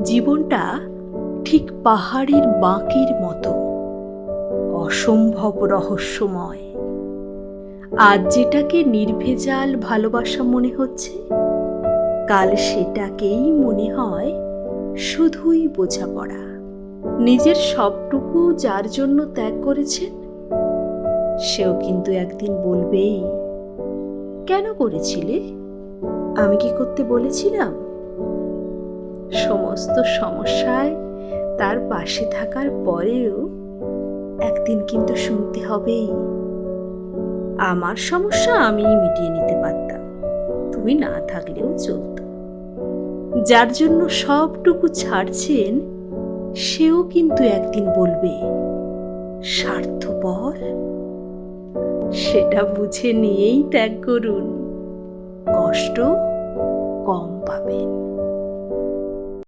জীবনটা ঠিক পাহাড়ের বাঁকের মতো, অসম্ভব রহস্যময়। আজ যেটাকে নির্ভেজাল ভালোবাসা মনে হচ্ছে, কাল সেটাকেই মনে হয় শুধুই বোঝাপড়া। নিজের সবটুকু যার জন্য ত্যাগ করেছেন, সেও কিন্তু একদিন বলবেই, কেন করেছিলে? আমি কি করতে বলেছিলাম? সমস্ত সমস্যায় তার পাশে থাকার পরেও একদিন কিন্তু শুনতে হবেই, আমার সমস্যা আমিই মিটিয়ে নিতে পারতাম, তুমি না থাকলেও চলত। যার জন্য সবটুকু ছাড়ছেন, সেও কিন্তু একদিন বলবে, স্বার্থপর। সেটা বুঝে নিয়েই ত্যাগ করুন, কষ্ট কম পাবেন।